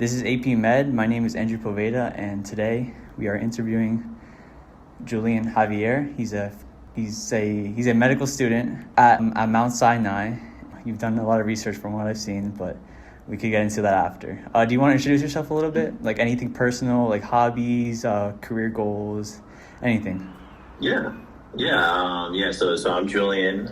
This is AP Med. My name is Andrew Poveda, and today we are interviewing Julian Javier. He's a medical student at Mount Sinai. You've done a lot of research from what I've seen, but we could get into that after. Do you want to introduce yourself a little bit? Like anything personal, like hobbies, career goals, anything? Yeah. So I'm Julian,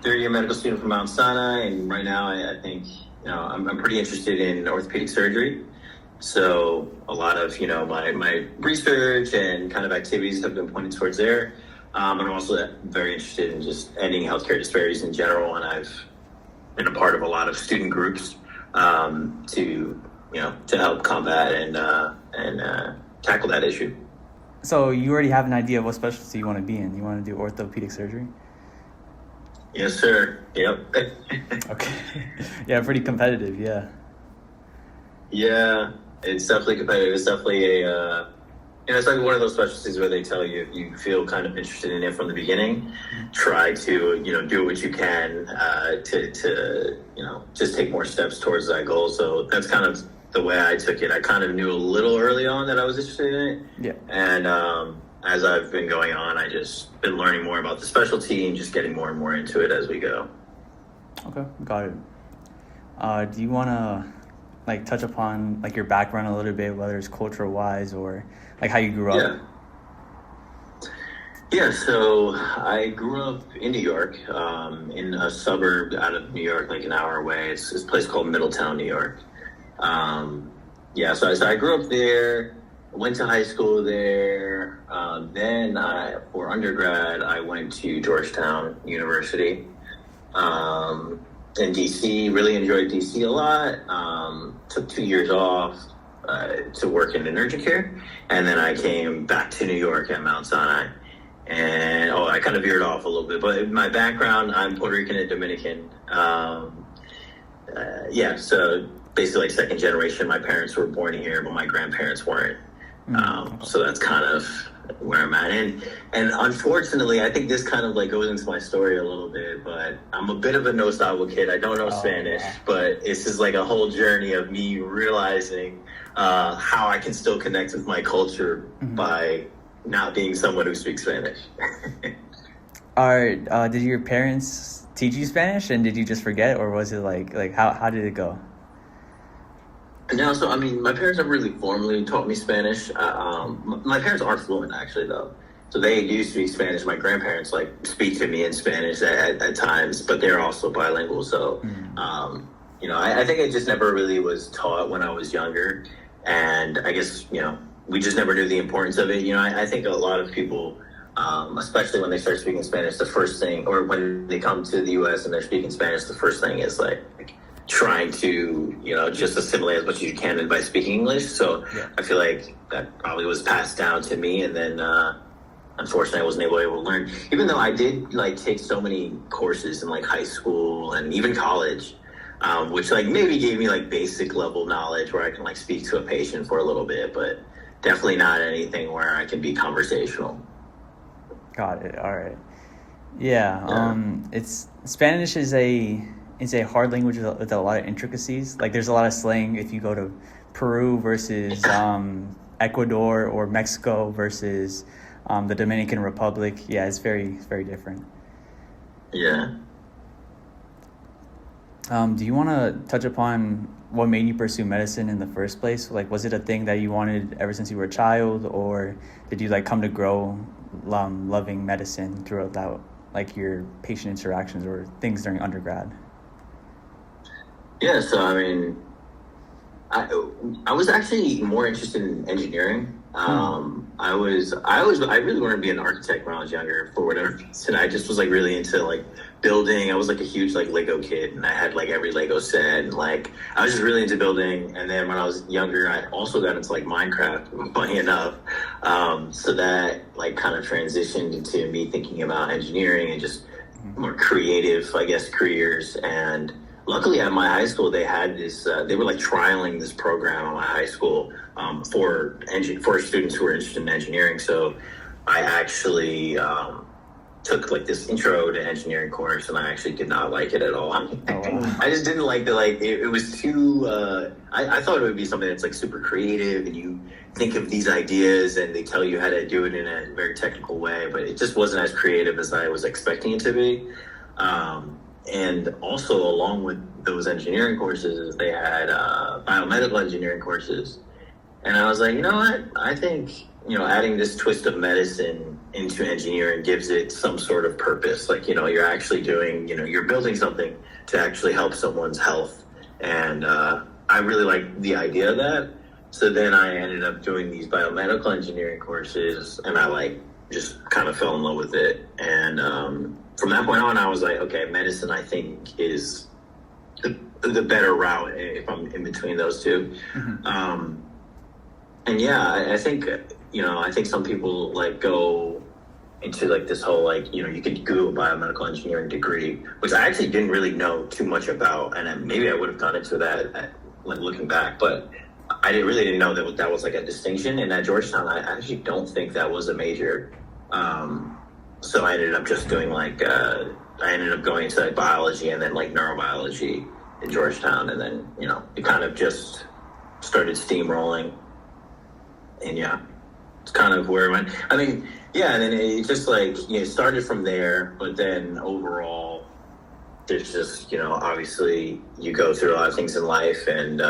third-year medical student from Mount Sinai, and right now I think I'm pretty interested in orthopedic surgery. So a lot of my research and kind of activities have been pointed towards there. And I'm also very interested in just ending healthcare disparities in general, and I've been a part of a lot of student groups to help combat and tackle that issue. So you already have an idea of what specialty you want to be in. You want to do orthopedic surgery? Yes, sir. Yep. Okay. Yeah, pretty competitive. Yeah. Yeah, it's definitely competitive. It's definitely it's like one of those specialties where they tell you if you feel kind of interested in it from the beginning, try to do what you can to just take more steps towards that goal. So that's kind of the way I took it. I kind of knew a little early on that I was interested in it. Yeah. And as I've been going on, I just been learning more about the specialty and just getting more and more into it as we go. Okay, got it. Do you want to touch upon your background a little bit, whether it's cultural wise or how you grew up? Yeah, so I grew up in New York, in a suburb out of New York, like an hour away. It's this place called Middletown, New York. So I grew up there, went to high school there. Then for undergrad, I went to Georgetown University in DC. Really enjoyed DC a lot. Took 2 years off to work in urgent care. And then I came back to New York at Mount Sinai. And I kind of veered off a little bit. But my background, I'm Puerto Rican and Dominican. So basically second generation. My parents were born here, but my grandparents weren't. So that's kind of where I'm at. And unfortunately, I think this kind of goes into my story a little bit, but I'm a bit of a no-style kid. I don't know Spanish, but it's just a whole journey of me realizing how I can still connect with my culture by not being someone who speaks Spanish. Did your parents teach you Spanish, and did you just forget, or was it how did it go? No, so my parents never really formally taught me Spanish. My parents aren't fluent, actually, though. So they do speak Spanish. My grandparents speak to me in Spanish at times, but they're also bilingual. So, I think it just never really was taught when I was younger, and I guess we just never knew the importance of it. I think a lot of people, especially when they start speaking Spanish, the first thing, or when they come to the U.S. and they're speaking Spanish, the first thing is trying to just assimilate as much as you can by speaking English. So yeah. I feel like that probably was passed down to me, and then unfortunately I wasn't able to learn, even though I did take so many courses in high school and even college, which maybe gave me basic level knowledge where I can speak to a patient for a little bit, but definitely not anything where I can be conversational. Got it. All right. Yeah. Spanish is a hard language with a lot of intricacies. There's a lot of slang if you go to Peru versus Ecuador, or Mexico versus the Dominican Republic. Yeah, it's very, very different. Yeah. Do you want to touch upon what made you pursue medicine in the first place? Was it a thing that you wanted ever since you were a child, or did you come to grow loving medicine throughout that, your patient interactions or things during undergrad? Yeah, so I was actually more interested in engineering. I really wanted to be an architect when I was younger for whatever reason. I just was really into building. I was a huge Lego kid, and I had every Lego set, and I was just really into building. And then when I was younger, I also got into Minecraft, funny enough. So that kind of transitioned into me thinking about engineering and just more creative, I guess, careers. And luckily at my high school, they had this, they were trialing this program at my high school for students who were interested in engineering. So I actually took like this intro to engineering course, and I actually did not like it at all. Oh, wow. I just didn't like it was too, I thought it would be something that's like super creative, and you think of these ideas and they tell you how to do it in a very technical way, but it just wasn't as creative as I was expecting it to be. And also along with those engineering courses, they had biomedical engineering courses. And I was like, you know what? I think, adding this twist of medicine into engineering gives it some sort of purpose. Like, you're actually doing, you're building something to actually help someone's health. And I really like the idea of that. So then I ended up doing these biomedical engineering courses, and I just kind of fell in love with it. And from that point on, I was like, okay, medicine, I think, is the better route if I'm in between those two. Mm-hmm. And yeah, I think, I think some people go into this whole, you could Google biomedical engineering degree, which I actually didn't really know too much about. And maybe I would have gone into that looking back, but I really didn't know that was a distinction. And at Georgetown, I actually don't think that was a major. So I ended up just doing I ended up going into biology and then neurobiology in Georgetown. And then, it kind of just started steamrolling. And yeah, it's kind of where it went. I mean, yeah, and then it just it started from there, but then overall, there's just, obviously you go through a lot of things in life, and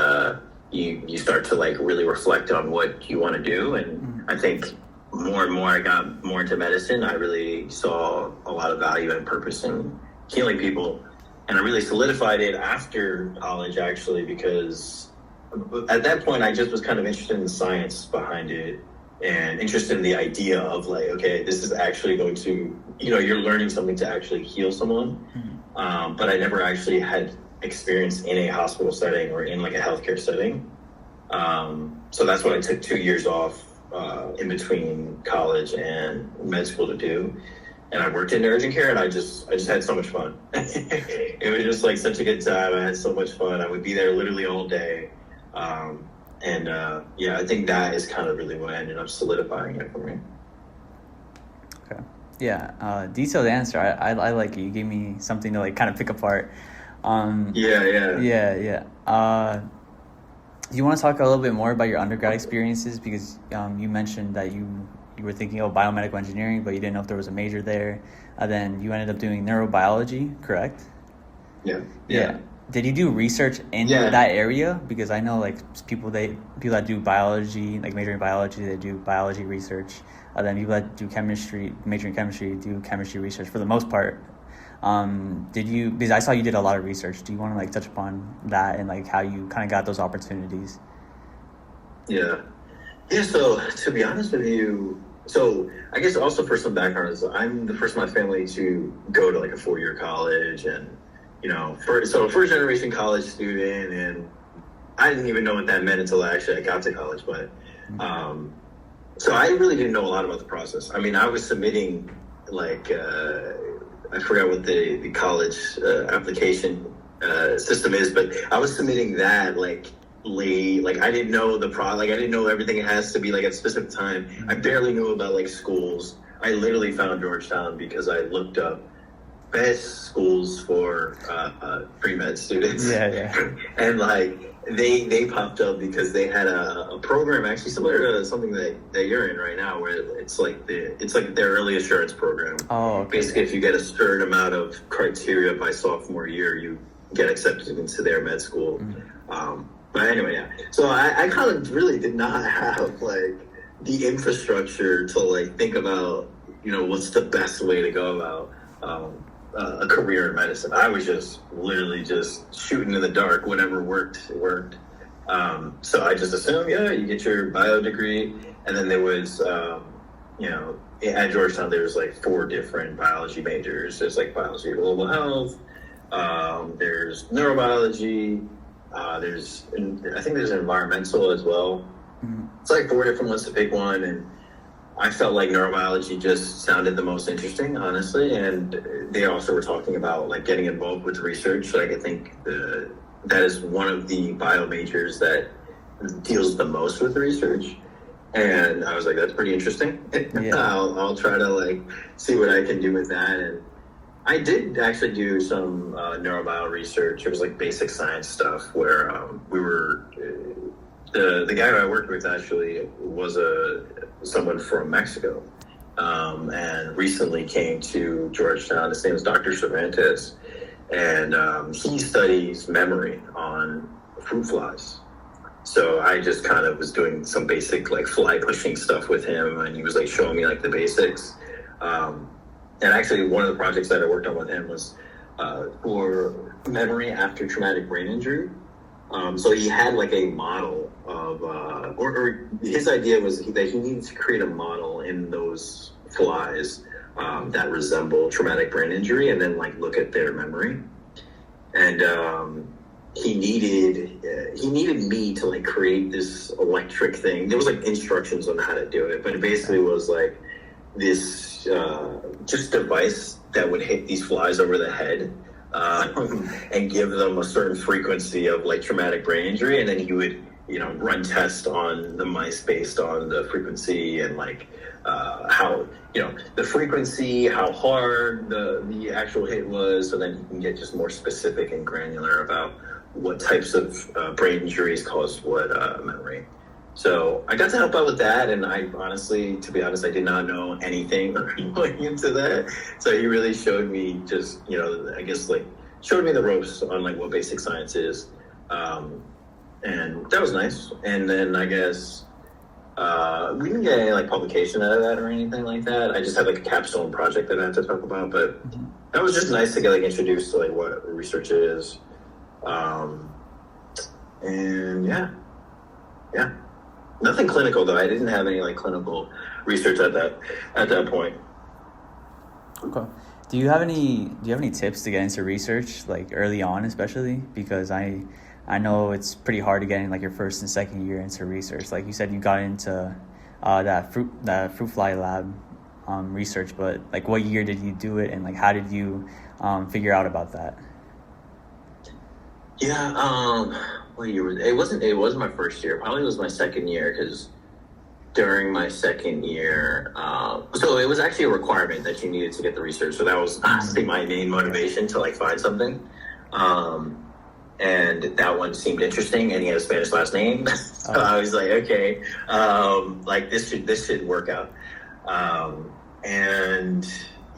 you start to really reflect on what you want to do. And I think more and more I got more into medicine, I really saw a lot of value and purpose in healing people. And I really solidified it after college, actually, because at that point I just was kind of interested in the science behind it and interested in the idea of okay, this is actually going to, you're learning something to actually heal someone. But I never actually had experience in a hospital setting or in a healthcare setting. So that's what I took 2 years off in between college and med school to do. And I worked in urgent care, and I just had so much fun. It was just such a good time. I had so much fun. I would be there literally all day. Yeah, I think that is kind of really what ended up solidifying it for me. Okay. Yeah. Detailed answer. I like it. You gave me something to kind of pick apart. Yeah. Do you want to talk a little bit more about your undergrad experiences? Because you mentioned that you were thinking of biomedical engineering, but you didn't know if there was a major there. And then you ended up doing neurobiology, correct? Yeah. Did you do research in that area? Because I know people that do biology, major in biology, they do biology research. Then people that do chemistry, major in chemistry, do chemistry research for the most part. Because I saw you did a lot of research. Do you want to touch upon that and how you kind of got those opportunities? Yeah. So to be honest with you, I guess also for some background is I'm the first in my family to go to a 4-year college, and first generation college student, and I didn't even know what that meant until I got to college. But so I really didn't know a lot about the process. I mean, I was submitting I forgot what the college application system is, but I was submitting that late. I didn't know I didn't know everything has to be at a specific time. I barely knew about schools. I literally found Georgetown because I looked up best schools for pre-med students. Yeah. And they popped up because they had a program actually similar to something that you're in right now, where it's their early assurance program. Oh, okay. Basically, if you get a certain amount of criteria by sophomore year, you get accepted into their med school. But anyway, yeah. So I kind of really did not have the infrastructure to think about what's the best way to go about a career in medicine. I was just literally just shooting in the dark. Whatever worked, it worked. So I just assumed, you get your bio degree, and then there was, at Georgetown there was 4 different biology majors. There's biology of global health. There's neurobiology. I think there's environmental as well. It's 4 different ones to pick one, and I felt like neurobiology just sounded the most interesting, honestly. And they also were talking about getting involved with research. I think that is one of the bio majors that deals the most with research. And I was like, that's pretty interesting. Yeah. I'll try to like see what I can do with that. And I did actually do some neurobio research. It was like basic science stuff where we were the guy who I worked with actually was someone from Mexico, and recently came to Georgetown. His name is Dr. Cervantes, and he studies memory on fruit flies. So I just kind of was doing some basic like fly pushing stuff with him, and he was like showing me like the basics. And actually, one of the projects that I worked on with him was for memory after traumatic brain injury. So he had like a model of, or his idea was that he needed to create a model in those flies that resemble traumatic brain injury, and then like look at their memory. And he needed me to like create this electric thing. There was like instructions on how to do it, but it basically was like this just device that would hit these flies over the head and give them a certain frequency of like traumatic brain injury, and then he would run tests on the mice based on the frequency and like how the frequency, how hard the actual hit was, so then you can get just more specific and granular about what types of brain injuries caused what memory. So I got to help out with that, and I honestly, to be honest, I did not know anything going into that. So he really showed me just, I guess like showed me the ropes on like what basic science is, and that was nice. And then I guess we didn't get any like publication out of that or anything like that. I just had like a capstone project that I had to talk about, but that was just nice to get like introduced to like what research is. And yeah. Nothing clinical though. I didn't have any like clinical research at that point. Okay. Do you have any tips to get into research like early on, especially because I know it's pretty hard to get in like your first and second year into research. Like you said, you got into that fruit fly lab research, but like what year did you do it, and like how did you figure out about that? Yeah. What year was it? It wasn't my first year. Probably was my second year, because during my second year, so it was actually a requirement that you needed to get the research. So that was honestly my main motivation to like find something. And that one seemed interesting, and he had a Spanish last name. So I was like, okay, like this should work out. And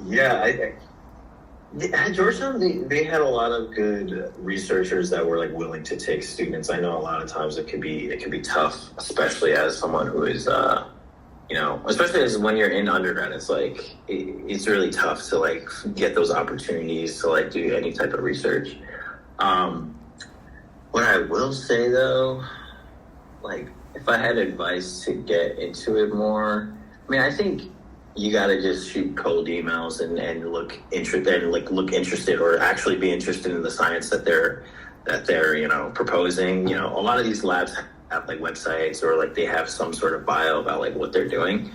yeah, at Georgetown, they had a lot of good researchers that were like willing to take students. I know a lot of times it can be tough, especially as someone who is, especially as when you're in undergrad. It's like it's really tough to like get those opportunities to like do any type of research. What I will say though, like if I had advice to get into it more, I mean, I think you got to just shoot cold emails and look interested, or actually be interested in the science that they're proposing. A lot of these labs have like websites, or like they have some sort of bio about like what they're doing.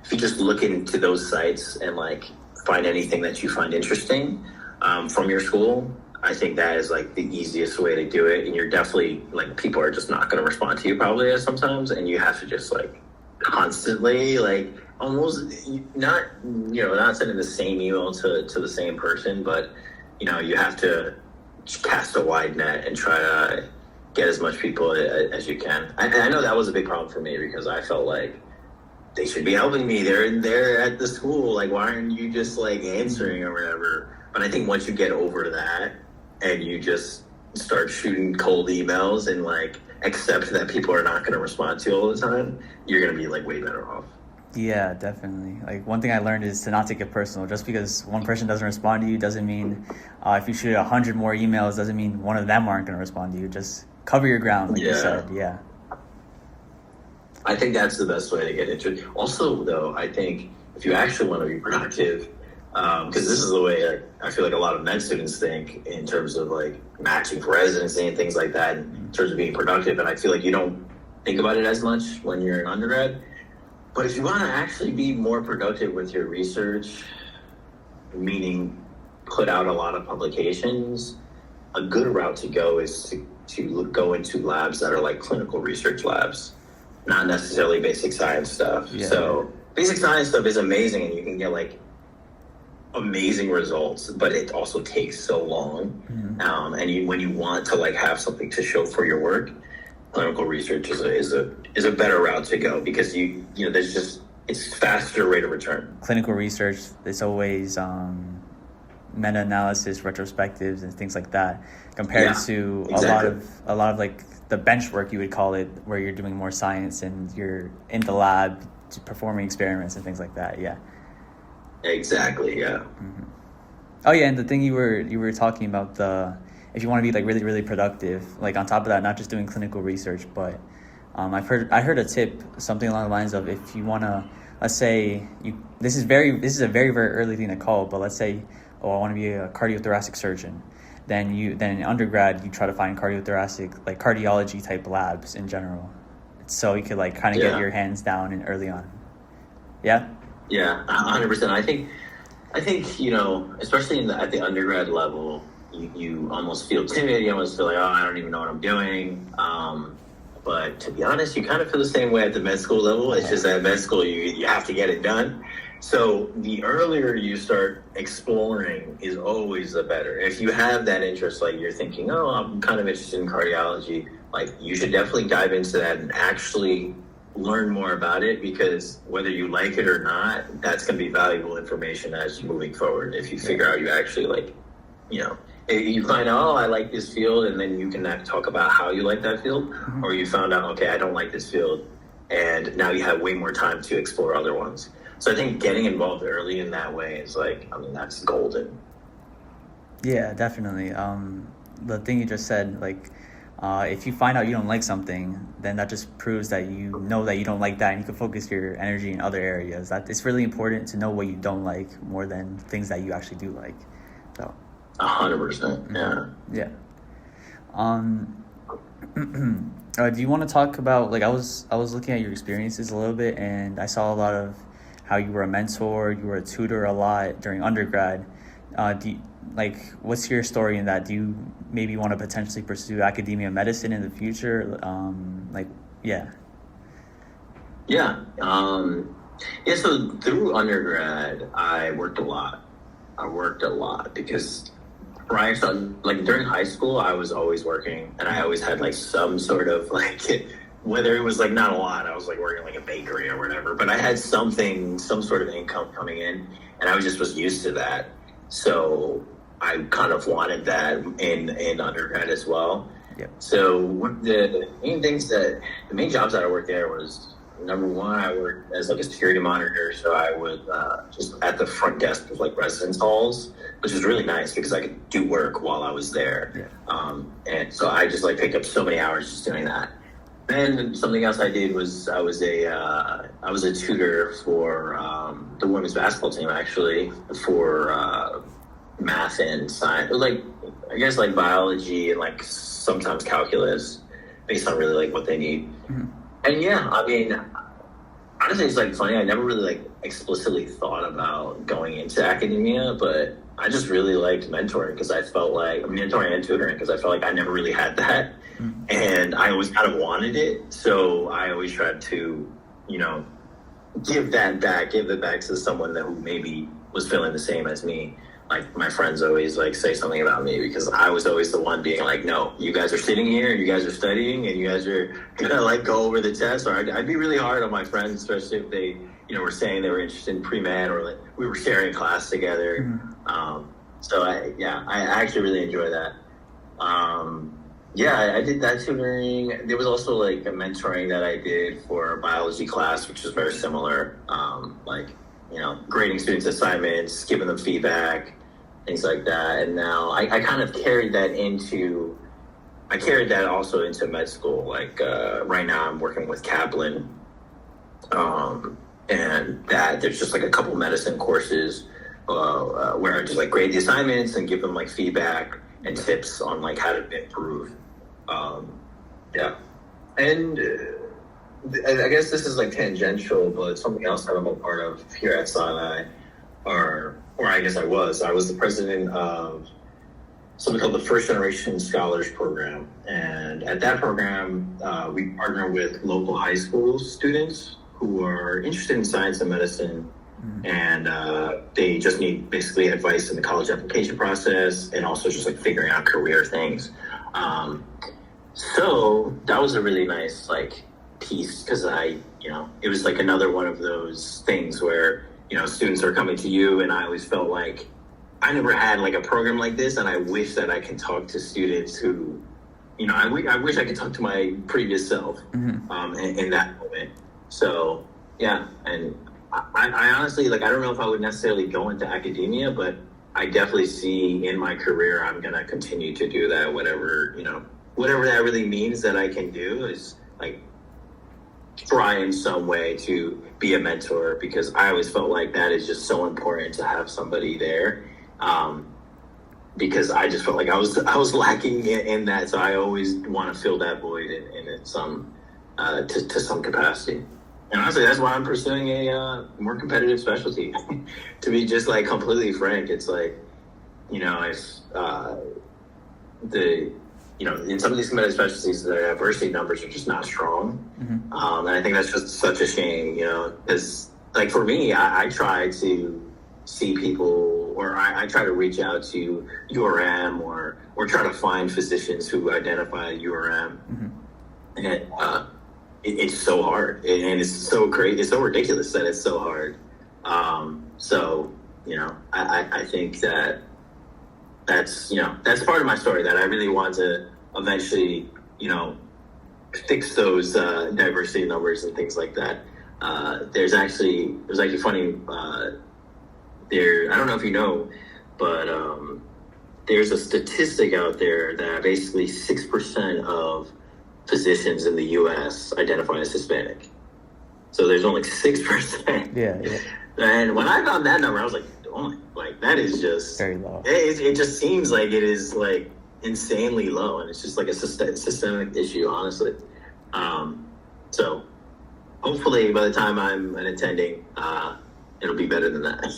If you just look into those sites and like find anything that you find interesting from your school, I think that is like the easiest way to do it. And you're definitely like, people are just not going to respond to you probably sometimes, and you have to just like constantly like almost not sending the same email to the same person, but you have to cast a wide net and try to get as much people as you can. I know that was a big problem for me, because I felt like they should be helping me. They're at the school. Like, why aren't you just like answering or whatever? But I think once you get over that and you just start shooting cold emails and like accept that people are not going to respond to you all the time, you're going to be like way better off. Yeah, definitely. Like one thing I learned is to not take it personal. Just because one person doesn't respond to you doesn't mean if you shoot 100 more emails doesn't mean one of them aren't going to respond to you. Just cover your ground, like you said. Yeah. I think that's the best way to get into it. Also, though, I think if you actually want to be productive, because this is the way I feel like a lot of med students think in terms of like matching for residency and things like that, in terms of being productive. And I feel like you don't think about it as much when you're an undergrad. But if you want to actually be more productive with your research, meaning put out a lot of publications, a good route to go is to go into labs that are like clinical research labs. not necessarily basic science stuff. Yeah. So basic science stuff is amazing, and you can get like amazing results, but it also takes so long. And when you want to like have something to show for your work, clinical research is a better route to go, because you know there's just, it's faster rate of return. Clinical research, it's always meta-analysis, retrospectives, and things like that, compared to exactly. a lot of like the bench work, you would call it, where you're doing more science and you're in the lab performing experiments and things like that. Yeah. Exactly. Yeah. Mm-hmm. Oh yeah, and the thing you were talking about, the if you want to be like really productive, like on top of that, not just doing clinical research, but I heard a tip, something along the lines of, if you want to, let's say this is a very early thing to call, but let's say, I want to be a cardiothoracic surgeon, then in undergrad you try to find cardiothoracic, like cardiology type labs in general, so you could like kind of get your hands down and early on. Yeah. Yeah, 100%. I think you know, especially at the undergrad level, you almost feel timid. You almost feel like, oh, I don't even know what I'm doing. But to be honest, you kind of feel the same way at the med school level. It's just at med school you have to get it done. So the earlier you start exploring is always the better. If you have that interest, like you're thinking, oh, I'm kind of interested in cardiology, like you should definitely dive into that and actually learn more about it, because whether you like it or not, that's going to be valuable information as you're moving forward. If you figure out you actually like, you know, if you find out, oh, I like this field, and then you can talk about how you like that field, or you found out, okay, I don't like this field, and now you have way more time to explore other ones. So I think getting involved early in that way is like, I mean, that's golden. Yeah, definitely. The thing you just said, like, if you find out you don't like something, then that just proves that you know that you don't like that, and you can focus your energy in other areas. That it's really important to know what you don't like more than things that you actually do like. So 100%. Yeah. Yeah. Do you want to talk about, like, I was looking at your experiences a little bit, and I saw a lot of how you were a mentor, you were a tutor a lot during undergrad. What's your story in that? Do you maybe want to potentially pursue academia medicine in the future? Yeah. So through undergrad, I worked a lot because prior to, like, during high school, I was always working, and I always had like some sort of like, whether it was like not a lot, I was like working like a bakery or whatever, but I had some sort of income coming in, and I was used to that. So I kind of wanted that in undergrad as well. Yep. So the main jobs that I worked there was, number one, I worked as like a security monitor. So I would just at the front desk of like residence halls, which was really nice because I could do work while I was there. Yeah. And so I just like picked up so many hours just doing that. Then something else I did was I was a tutor for the women's basketball team, actually, for math and science, like I guess like biology and like sometimes calculus, based on really like what they need. Mm-hmm. And yeah, I mean, honestly, it's like funny. I never really like explicitly thought about going into academia, but I just really liked mentoring because I felt like mentoring and tutoring because I felt like I never really had that. Mm-hmm. And I always kind of wanted it. So I always tried to, you know, give it back to someone who maybe was feeling the same as me. Like my friends always like say something about me because I was always the one being like, no, you guys are sitting here, you guys are studying, and you guys are gonna like go over the test. Or I'd be really hard on my friends, especially if they, you know, were saying they were interested in pre-med or like we were sharing a class together. Mm-hmm. So I actually really enjoy that. I did that tutoring. There was also like a mentoring that I did for a biology class, which was very similar. Like, you know, grading students' assignments, giving them feedback, things like that. And now I kind of carried that also into med school. Like right now I'm working with Kaplan. And that there's just like a couple medicine courses where I just like grade the assignments and give them like feedback and tips on like how to improve. And I guess this is like tangential, but something else that I'm a part of here at Sinai, or I guess I was the president of something called the First Generation Scholars Program. And at that program, we partner with local high school students who are interested in science and medicine. And they just need basically advice in the college application process and also just like figuring out career things. So that was a really nice like piece because it was like another one of those things where, students are coming to you, and I always felt like I never had like a program like this, and I wish that I could talk to students who, I wish I could talk to my previous self in that moment. So yeah, and I honestly, like, I don't know if I would necessarily go into academia, but I definitely see in my career I'm gonna continue to do that. Whatever that really means that I can do is like try in some way to be a mentor, because I always felt like that is just so important to have somebody there. Because I just felt like I was lacking in that, so I always want to fill that void in some to some capacity. And honestly, that's why I'm pursuing a more competitive specialty. To be just like completely frank, it's like, if in some of these competitive specialties, the diversity numbers are just not strong. And I think that's just such a shame, because like for me, I try to see people, or I try to reach out to URM or try to find physicians who identify URM. And it's so hard, and it's so great. It's so ridiculous that it's so hard. So, I think that's part of my story, that I really want to eventually, fix those diversity numbers and things like that. It was actually funny. I don't know if you know, but there's a statistic out there that basically 6% of physicians in the U.S. identify as Hispanic. So there's only 6%. Yeah. And when I found that number, I was like, oh my, like that is just very low. It just seems like it is like insanely low, and it's just like a systemic issue, honestly. So hopefully by the time I'm an attending, it'll be better than that.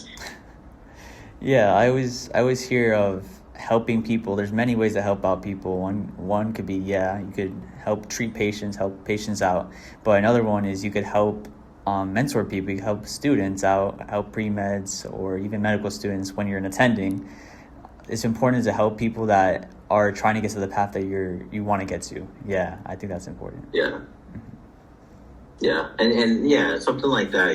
Yeah, I always hear of helping people. There's many ways to help out people. One could be, you could help treat patients, help patients out. But another one is you could help mentor people. You could help students out, help pre-meds or even medical students when you're an attending. It's important to help people that are trying to get to the path that you want to get to. Yeah, I think that's important. Yeah. Yeah, and yeah, something like that,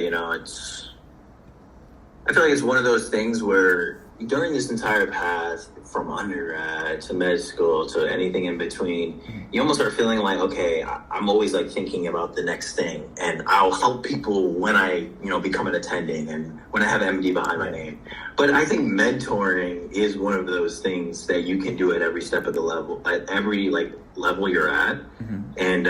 I feel like it's one of those things where during this entire path, from undergrad to med school to anything in between, you almost start feeling like, okay, I'm always like thinking about the next thing, and I'll help people when I, become an attending and when I have MD behind my name. But I think mentoring is one of those things that you can do at every step of the level, at every like level you're at, and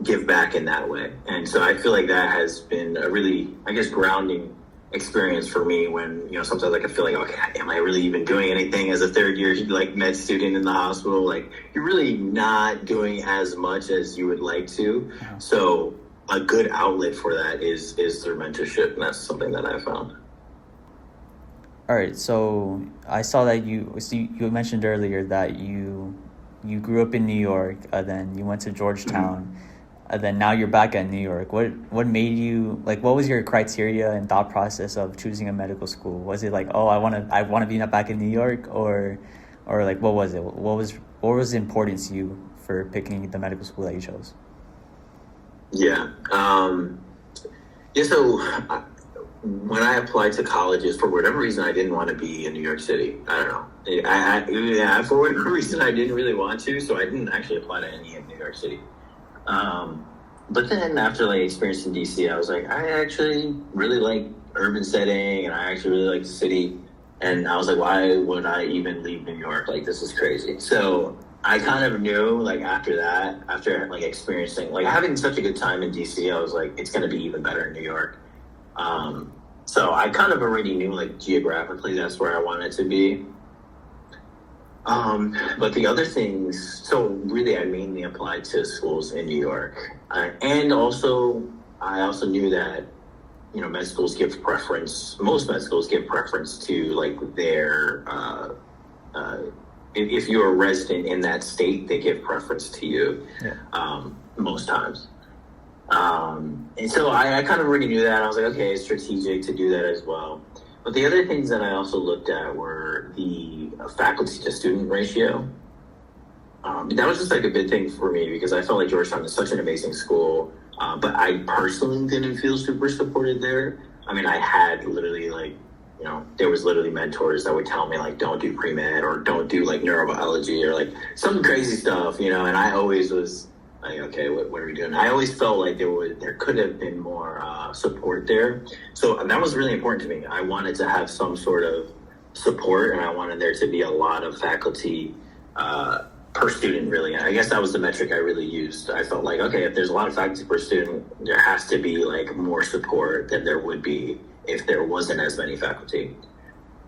give back in that way. And so I feel like that has been a really, I guess, grounding experience for me when, sometimes like I feel like, okay, am I really even doing anything as a third year like med student in the hospital? Like you're really not doing as much as you would like to. So a good outlet for that is through mentorship, and that's something that I found. All right, so I saw that you mentioned earlier that you grew up in New York, then you went to Georgetown. Then now you're back at New York. What made you, like, what was your criteria and thought process of choosing a medical school? Was it like, oh, I want to be back in New York, or like, what was it? What was important to you for picking the medical school that you chose? Yeah. So when I applied to colleges, for whatever reason, I didn't want to be in New York City. I don't know. For whatever reason, I didn't really want to, so I didn't actually apply to any in New York City. But then after like experience in DC, I was like, I actually really like urban setting, and I actually really like the city. And I was like, why would I even leave New York? Like, this is crazy. So I kind of knew, like, after like experiencing, like having such a good time in DC, I was like, it's going to be even better in New York. So I kind of already knew, like, geographically, that's where I wanted to be. But the other things, so really I mainly applied to schools in New York. And also, I also knew that, med schools give preference, most med schools give preference to like their if you're a resident in that state, they give preference to you. Yeah. Most times. And so I kind of already knew that. I was like, okay, it's strategic to do that as well. But the other things that I also looked at were the faculty to student ratio. That was just like a big thing for me because I felt like Georgetown is such an amazing school, but I personally didn't feel super supported there. I mean, I had literally like, there was literally mentors that would tell me like, don't do pre-med or don't do like neurobiology or like some crazy stuff, and I always was like, okay, what are we doing? I always felt like there could have been more support there. So that was really important to me. I wanted to have some sort of support, and I wanted there to be a lot of faculty per student, really. And I guess that was the metric I really used. I felt like, okay, if there's a lot of faculty per student, there has to be like more support than there would be if there wasn't as many faculty.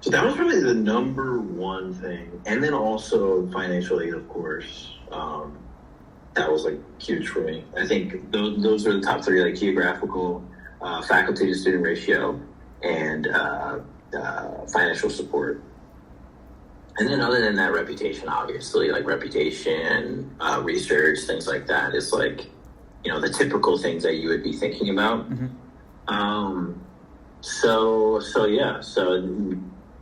So that was really the number one thing. And then also financial aid, of course. That was like huge for me. I think those are the top three, like geographical, faculty to student ratio, and financial support. And then other than that, reputation, obviously, like reputation, research, things like that is like, the typical things that you would be thinking about. Mm-hmm. So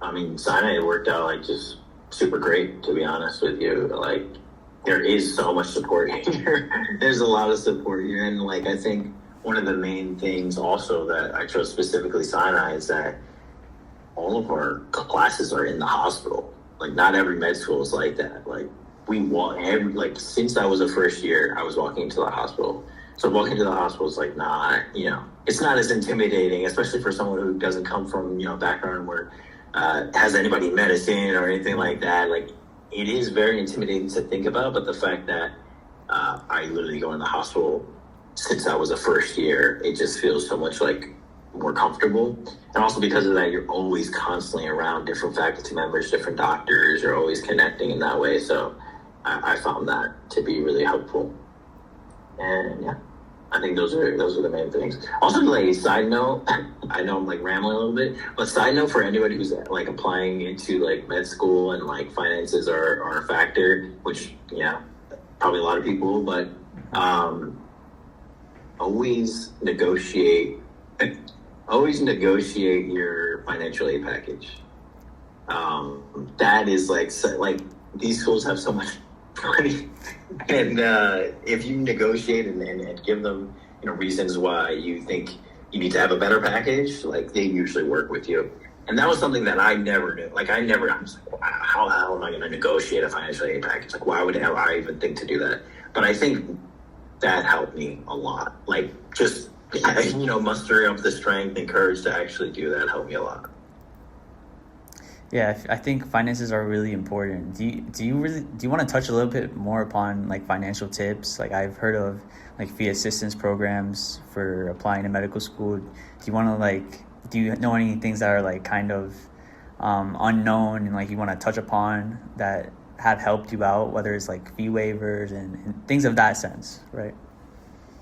I mean, Sinai worked out like just super great, to be honest with you. Like, there is so much support here. There's a lot of support here. And like, I think one of the main things also that I chose specifically Sinai is that all of our classes are in the hospital. Like, not every med school is like that. Like, since I was a first year, I was walking into the hospital. So walking to the hospital is like not, it's not as intimidating, especially for someone who doesn't come from, background where has anybody in medicine or anything like that. Like, it is very intimidating to think about, but the fact that I literally go in the hospital since I was a first year, it just feels so much like more comfortable. And also because of that, you're always constantly around different faculty members, different doctors, you're always connecting in that way. So I found that to be really helpful. And yeah, I think those are the main things. Also, like a side note, I know I'm like rambling a little bit, but side note for anybody who's like applying into like med school and like finances are a factor, which probably a lot of people, but always negotiate your financial aid package. That is like these schools have so much money. And if you negotiate and give them, reasons why you think you need to have a better package, like they usually work with you. And that was something that I never knew. Like I was like, how the hell am I going to negotiate a financial aid package? Like, why would I even think to do that? But I think that helped me a lot. Like, just, mustering up the strength and courage to actually do that helped me a lot. Yeah, I think finances are really important. Do you want to touch a little bit more upon like financial tips? Like, I've heard of like fee assistance programs for applying to medical school. Do you know any things that are like kind of unknown and like you want to touch upon that have helped you out, whether it's like fee waivers and things of that sense, right?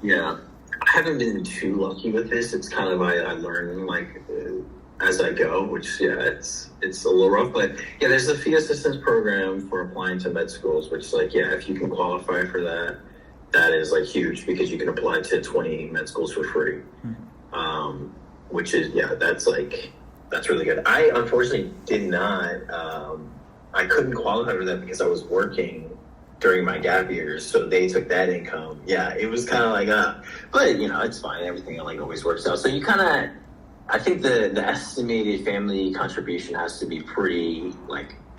Yeah, I haven't been too lucky with this. It's kind of I learn like as I go, which it's a little rough, but yeah, there's a fee assistance program for applying to med schools, which like, if you can qualify for that, that is like huge because you can apply to 20 med schools for free. Mm-hmm. Which is, that's really good. I unfortunately did not, I couldn't qualify for that because I was working during my gap years, so they took that income. Yeah, it was kind of like, but it's fine. Everything like always works out. So you kind of, I think the estimated family contribution has to be pretty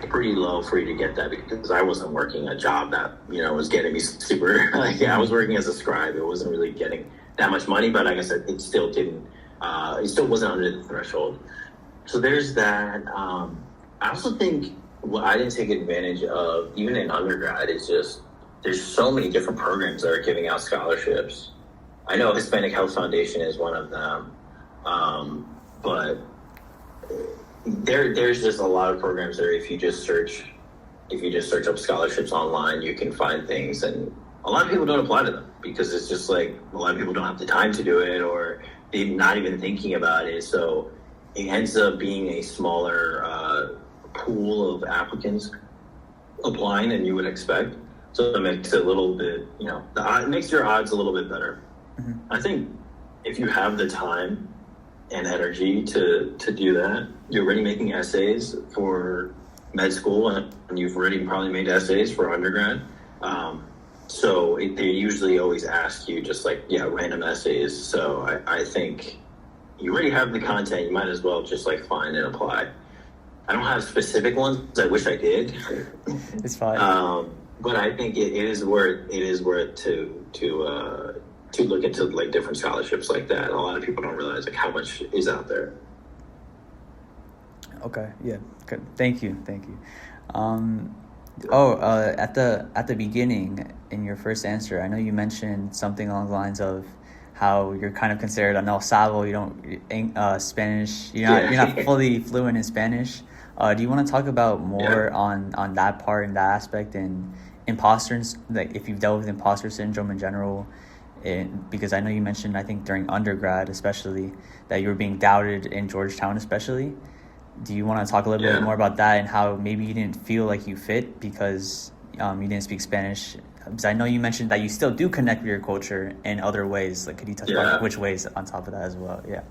low for you to get that, because I wasn't working a job that, was getting me super, I was working as a scribe. It wasn't really getting that much money, but I guess it still didn't, it still wasn't under the threshold. So there's that. I also think what I didn't take advantage of, even in undergrad, is just, there's so many different programs that are giving out scholarships. I know Hispanic Health Foundation is one of them. But there's just a lot of programs there. If you just search up scholarships online, you can find things, and a lot of people don't apply to them because it's just like a lot of people don't have the time to do it, or they're not even thinking about it. So it ends up being a smaller pool of applicants applying than you would expect. So it makes it a little bit, it makes your odds a little bit better. Mm-hmm. I think if you have the time and energy to do that, you're already making essays for med school, and you've already probably made essays for undergrad. So they usually always ask you just random essays. So I think you already have the content. You might as well just find and apply. I don't have specific ones. I wish I did. It's fine. But I think it is worth to look into different scholarships like that. A lot of people don't realize how much is out there. Okay. Yeah. Good. Thank you. At the beginning in your first answer, I know you mentioned something along the lines of how you're kind of considered a no sabo. You don't Spanish. You're not fully fluent in Spanish. Do you want to talk about more on that part and that aspect and imposters, if you've dealt with imposter syndrome in general? Because I know you mentioned, I think during undergrad especially, that you were being doubted in Georgetown especially. Do you want to talk a little bit more about that and how maybe you didn't feel like you fit because you didn't speak Spanish? Because I know you mentioned that you still do connect with your culture in other ways. Could you touch about which ways on top of that as well? Yeah.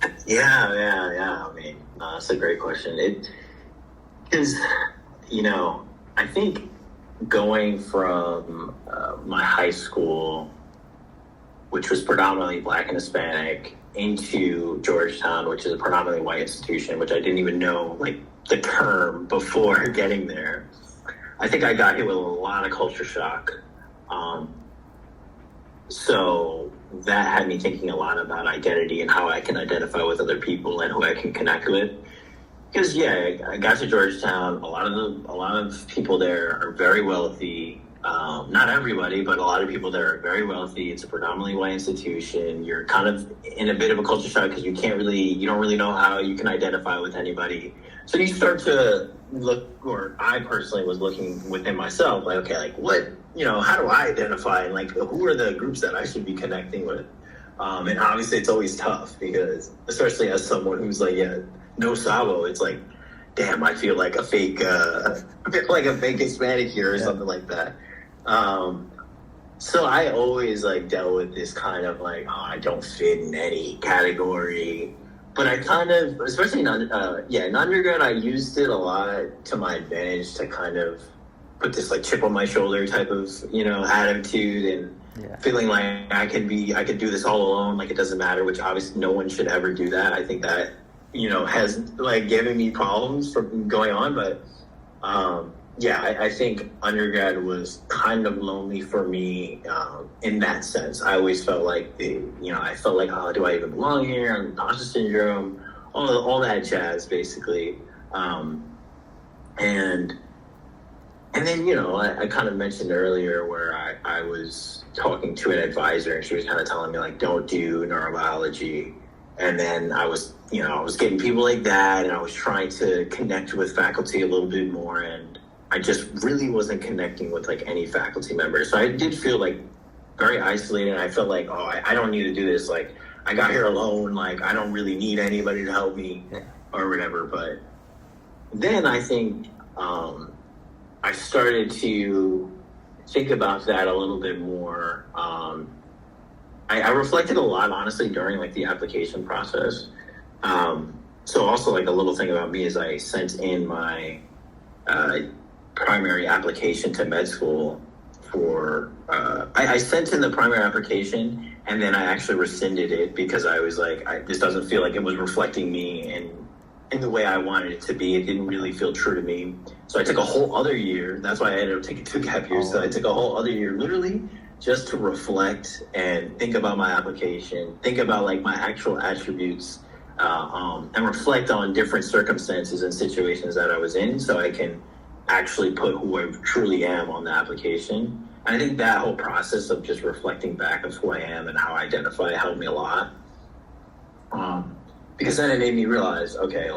I mean, that's a great question. Because, I think going from my high school, which was predominantly Black and Hispanic, into Georgetown, which is a predominantly white institution, which I didn't even know the term before getting there. I think I got hit with a lot of culture shock. So that had me thinking a lot about identity and how I can identify with other people and who I can connect with. Because I got to Georgetown. A lot of people there are very wealthy. Not everybody, but a lot of people there are very wealthy. It's a predominantly white institution. You're kind of in a bit of a culture shock because you don't really know how you can identify with anybody. So you start to look, or I personally was looking within myself, what, how do I identify? And who are the groups that I should be connecting with? And obviously it's always tough because, especially as someone who's no sabo, it's damn, I feel like a fake, Hispanic here or something like that. So I always dealt with this kind of I don't fit in any category. But I kind of, especially in undergrad, I used it a lot to my advantage to kind of put this chip on my shoulder type of attitude and feeling like I could do this all alone, it doesn't matter, which obviously no one should ever do that. I think that has given me problems from going on, but I think undergrad was kind of lonely for me in that sense. I always felt oh, do I even belong here? I'm imposter syndrome, all that jazz, basically. And then, I kind of mentioned earlier where I was talking to an advisor and she was kind of telling me don't do neurobiology. And then I was getting people like that, and I was trying to connect with faculty a little bit more, and I just really wasn't connecting with any faculty members. So I did feel very isolated, and I felt I don't need to do this. I got here alone. I don't really need anybody to help me or whatever. But then I think I started to think about that a little bit more. I reflected a lot, honestly, during the application process. So also a little thing about me is I sent in my primary application to med school for, I sent in the primary application and then I actually rescinded it because I was this doesn't feel like it was reflecting me in the way I wanted it to be. It didn't really feel true to me. So I took a whole other year. That's why I ended up taking 2 gap years. So I took a whole other year, literally, just to reflect and think about my application, think about my actual attributes, and reflect on different circumstances and situations that I was in so I can actually put who I truly am on the application. And I think that whole process of just reflecting back of who I am and how I identify helped me a lot. Because then it made me realize, okay,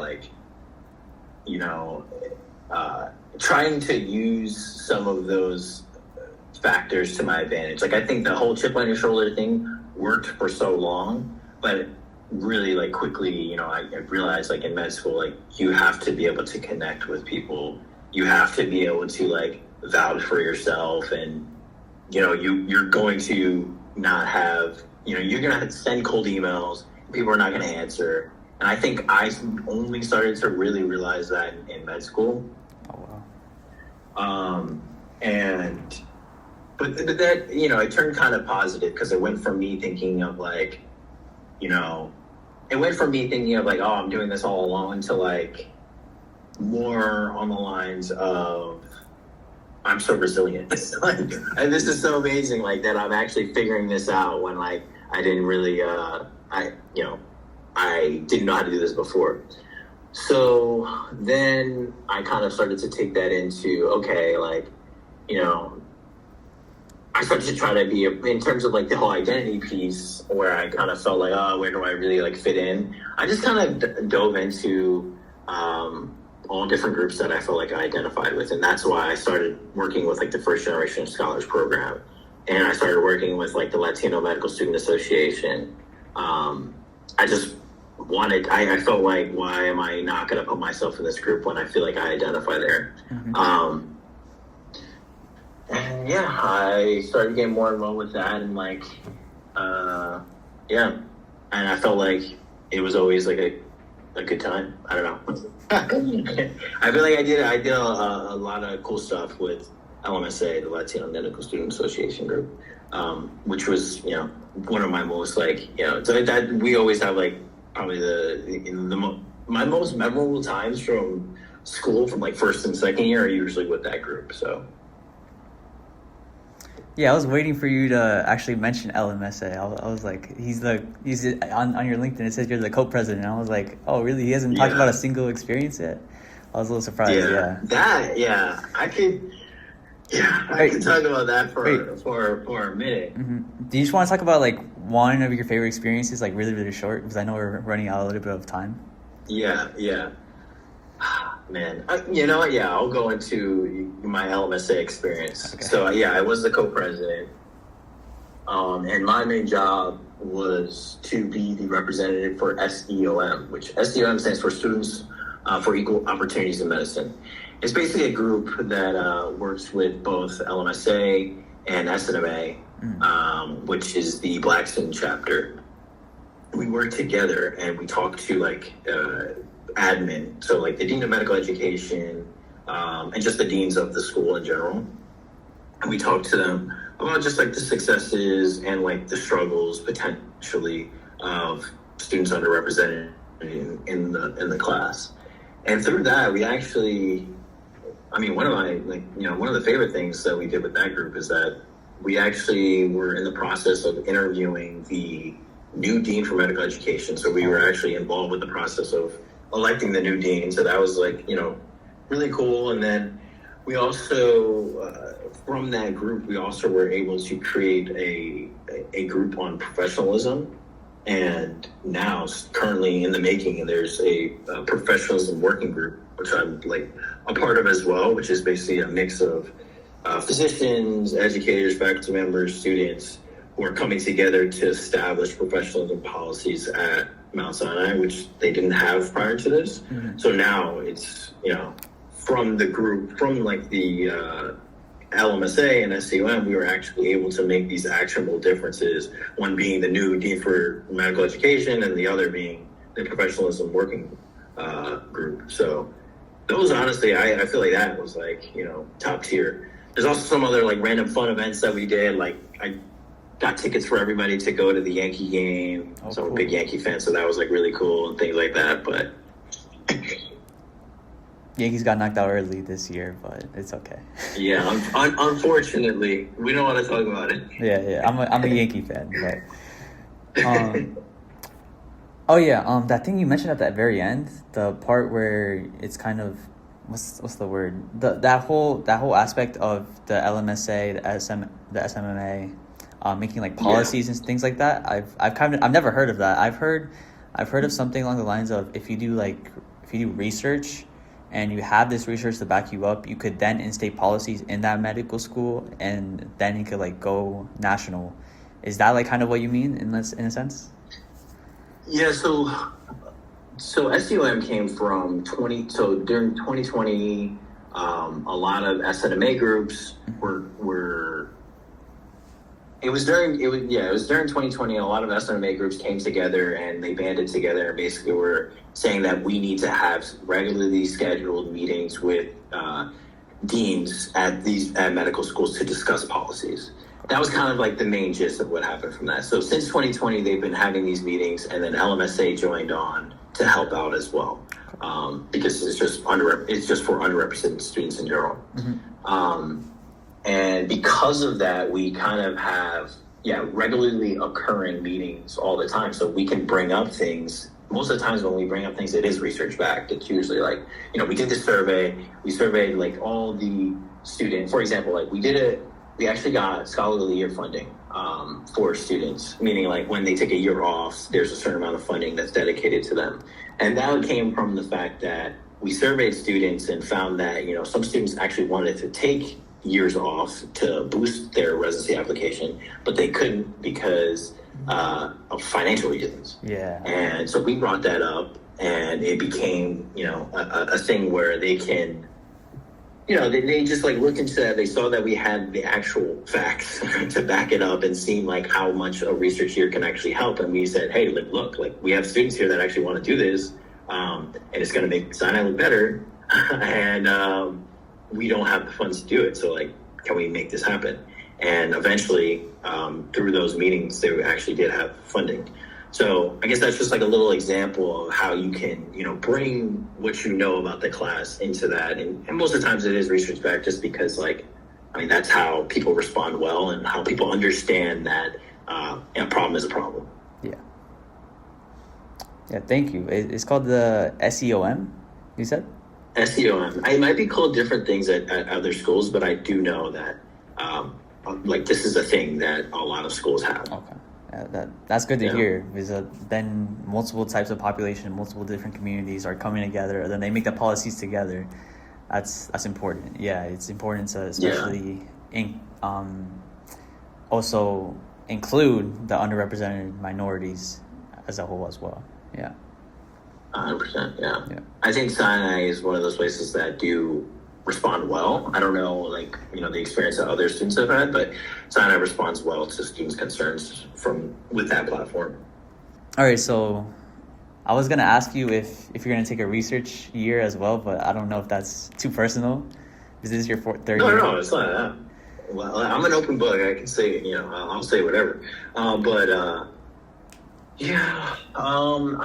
trying to use some of those factors to my advantage. I think the whole chip on your shoulder thing worked for so long, but really quickly, I realized in med school, you have to be able to connect with people you have to be able to like vouch for yourself, and you're going to not have, you're going to have to send cold emails. People are not going to answer. And I think I only started to really realize that in med school. Oh, wow. But that, it turned kind of positive, because it went from me thinking of like, oh, I'm doing this all alone, to like more on the lines of, I'm so resilient. And this is so amazing, like, that I'm actually figuring this out when like I didn't really, I didn't know how to do this before. So then I kind of started to take that into, okay, like, I started to try to be, in terms of like the whole identity piece, where I kind of felt like, oh, where do I really like fit in? I just kind of dove into all different groups that I felt like I identified with. And that's why I started working with like the First Generation Scholars Program. And I started working with like the Latino Medical Student Association. I just I felt like, why am I not going to put myself in this group when I feel like I identify there? Mm-hmm. And yeah, I started getting more involved with that, and like, and I felt like it was always like a good time. I don't know. I feel like I did a lot of cool stuff with LMSA, the Latino Medical Student Association group, which was, one of my most like, so that we always have like probably my most memorable times from school, from like first and second year, are usually with that group. So. Yeah, I was waiting for you to actually mention LMSA. I was like, he's on your LinkedIn, it says you're the co-president. I was like, oh, really? He hasn't talked about a single experience yet? I was a little surprised. I could talk about that for a minute. Mm-hmm. Do you just want to talk about like one of your favorite experiences, like really, really short? Because I know we're running out a little bit of time. Yeah. Man, you know what? Yeah, I'll go into my LMSA experience. Okay. So I was the co-president, and my main job was to be the representative for SEOM, which SEOM stands for Students for Equal Opportunities in Medicine. It's basically a group that works with both LMSA and SNMA, which is the Black student chapter. We work together and we talk to like admin, so like the dean of medical education, and just the deans of the school in general. And we talk to them about just like the successes and like the struggles potentially of students underrepresented in the class. And through that, we actually, one of the favorite things that we did with that group is that we actually were in the process of interviewing the new dean for medical education. So we were actually involved with the process of electing the new dean. So that was like, really cool. And then we also, from that group, we also were able to create a group on professionalism. And now currently in the making, and there's a professionalism working group, which I'm like a part of as well, which is basically a mix of physicians, educators, faculty members, students, who are coming together to establish professionalism policies at Mount Sinai, which they didn't have prior to this. Mm-hmm. So now it's, from the group, from like the LMSA and SEOM, we were actually able to make these actionable differences, one being the new dean for medical education and the other being the professionalism working group. So those, honestly, I feel like that was like, top tier. There's also some other like random fun events that we did. Like I got tickets for everybody to go to the Yankee game. So I'm a big Yankee fan, so that was like really cool and things like that. But Yankees got knocked out early this year, but it's okay. Yeah, unfortunately, we don't want to talk about it. Yeah, I'm a Yankee fan, but that thing you mentioned at the very end, the part where it's kind of what's the word? That whole aspect of the LMSA, the SMMA, making like policies and things like that. I've never heard of that. I've heard of something along the lines of if you do research and you have this research to back you up, you could then instate policies in that medical school, and then you could like go national. Is that like kind of what you mean in a sense? Yeah. So SEOM came from during 2020, A lot of SNMA groups were. It was during 2020. A lot of SNMA groups came together and they banded together and basically were saying that we need to have regularly scheduled meetings with deans at medical schools to discuss policies. That was kind of like the main gist of what happened from that. So since 2020, they've been having these meetings, and then LMSA joined on to help out as well, because it's just for underrepresented students in general. And because of that, we kind of have regularly occurring meetings all the time, so we can bring up things. Most of the times when we bring up things, it is research backed. It's usually like, we did this survey. We surveyed like all the students. For example, like we actually got Scholar of the Year funding for students, meaning like when they take a year off, there's a certain amount of funding that's dedicated to them. And that came from the fact that we surveyed students and found that, some students actually wanted to take years off to boost their residency application, but they couldn't because of financial reasons. Yeah. And so we brought that up, and it became, a thing where they can, they just like looked into that. They saw that we had the actual facts to back it up and seem like how much a research year can actually help. And we said, hey, look, like we have students here that actually want to do this, and it's going to make Sinai look better. And we don't have the funds to do it. So like, can we make this happen? And eventually, through those meetings, they actually did have funding. So I guess that's just like a little example of how you can, bring what you know about the class into that. And most of the times it is research backed, just because that's how people respond well and how people understand that a problem is a problem. Yeah. Yeah, thank you. It's called the SEOM, you said? SEOM. It might be called different things at other schools, but I do know that this is a thing that a lot of schools have. Okay. That's good to hear, because then multiple types of population, multiple different communities are coming together, and then they make the policies together. That's important. Yeah, it's important to especially also include the underrepresented minorities as a whole as well. Yeah. 100%. Yeah. I think Sinai is one of those places that do respond well. I don't know, the experience that other students have had, but Sinai responds well to students' concerns with that platform. All right, so I was gonna ask you if you're gonna take a research year as well, but I don't know if that's too personal. Is this your third year? No, it's not that. Well, I'm an open book. I can say, I'll say whatever.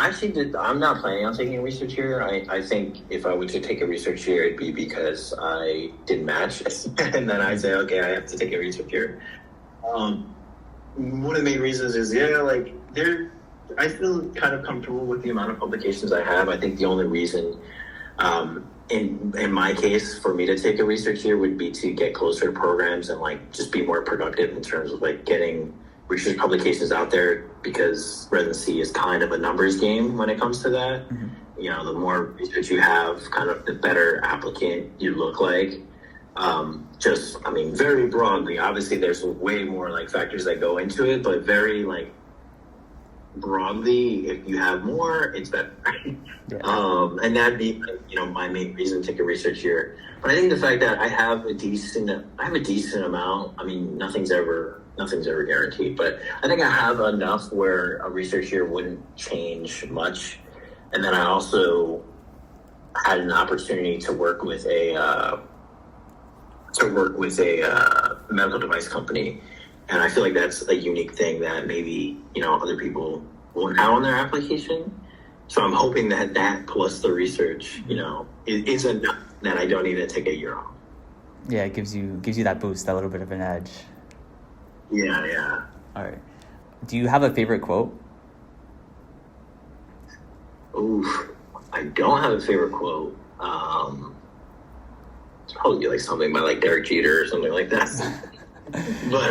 Actually, I'm not planning on taking a research year. I think if I were to take a research year, it'd be because I didn't match, and then I'd say, okay, I have to take a research year. One of the main reasons is, I feel kind of comfortable with the amount of publications I have. I think the only reason, in my case, for me to take a research year would be to get closer to programs and just be more productive in terms of getting research publications out there, because residency is kind of a numbers game when it comes to that. Mm-hmm. The more research you have, kind of the better applicant you look like. Very broadly, obviously there's way more factors that go into it, but very broadly, if you have more, it's better. Yeah. And that'd be my main reason to take a research year. But I think the fact that I have a decent amount. Nothing's ever guaranteed, but I think I have enough where a research year wouldn't change much. And then I also had an opportunity to work with a medical device company, and I feel like that's a unique thing that maybe other people won't have on their application. So I'm hoping that plus the research, is enough that I don't need to take a year off. Yeah, it gives you that boost, that little bit of an edge. Yeah. All right. Do you have a favorite quote? Oof, I don't have a favorite quote. It's probably something by Derek Jeter or something like that. But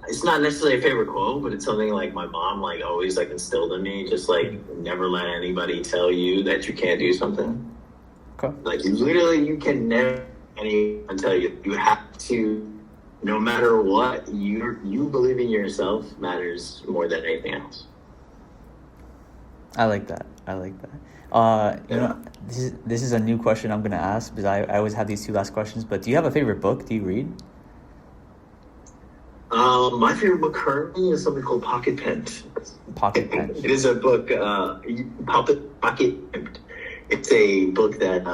it's not necessarily a favorite quote, but it's something my mom always instilled in me. Just never let anybody tell you that you can't do something. Okay. You can never anyone tell you. You have to, no matter what, you believe in yourself matters more than anything else. I like that. You Yeah. know, this is a new question I'm gonna ask because I always have these two last questions. But do you have a favorite book? Do you read? My favorite book currently is something called Pocket Pent. Pocket Pen. It is a book, Pocket Pent. It's a book that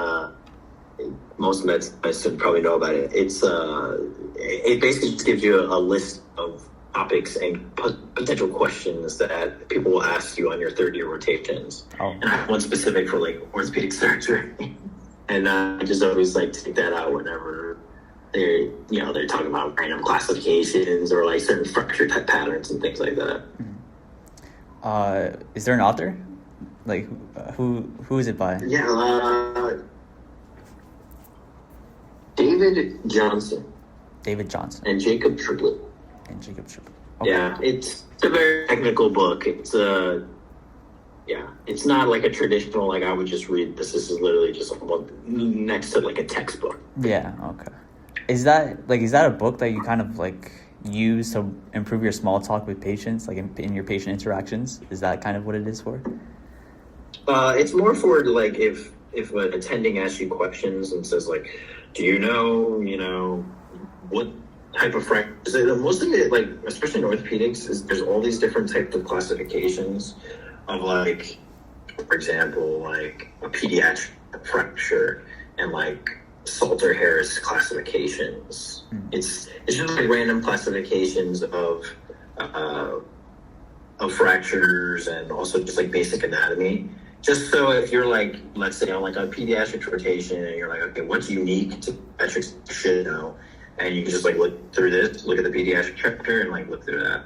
most medicine probably know about it. It basically just gives you a list of topics and potential questions that people will ask you on your third year rotations. Oh, And I have one specific for like orthopedic surgery, and I just always like take that out whenever they're talking about random classifications or like certain fracture type patterns and things like that. is there an author? Like, who is it by? Yeah, David Johnson David Johnson and Jacob Triplett. and Jacob Tripp. Yeah, it's a very technical book. It's not like a traditional, like I would just read this. This is literally just next to like a textbook. Yeah. Okay. Is that a book that you kind of like use to improve your small talk with patients, like in your patient interactions? Is that kind of what it is for? It's more for like if an attending asks you questions and says like, do you know, what type of fracture? The most thing that like, especially in orthopedics, is there's all these different types of classifications of like, for example, like a pediatric fracture and like Salter-Harris classifications. It's just like random classifications of fractures and also just like basic anatomy. Just so if you're like, let's say on like a pediatrics rotation and you're like, okay, what's unique to pediatrics you should know? And you can just like look through this, look at the pediatric chapter and like look through that.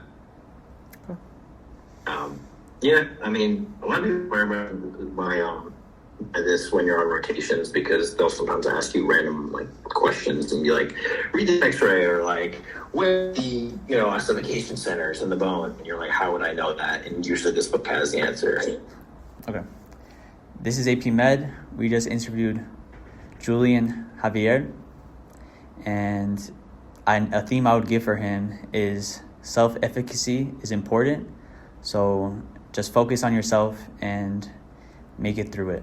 Yeah, I mean, a lot of people wear this when you're on rotations because they'll sometimes ask you random like questions and be like, read the X-ray or like, where are the ossification centers in the bone? And you're like, how would I know that? And usually this book has the answer. Okay. This is AP Med. We just interviewed Julian Javier, and a theme I would give for him is self-efficacy is important. So just focus on yourself and make it through it.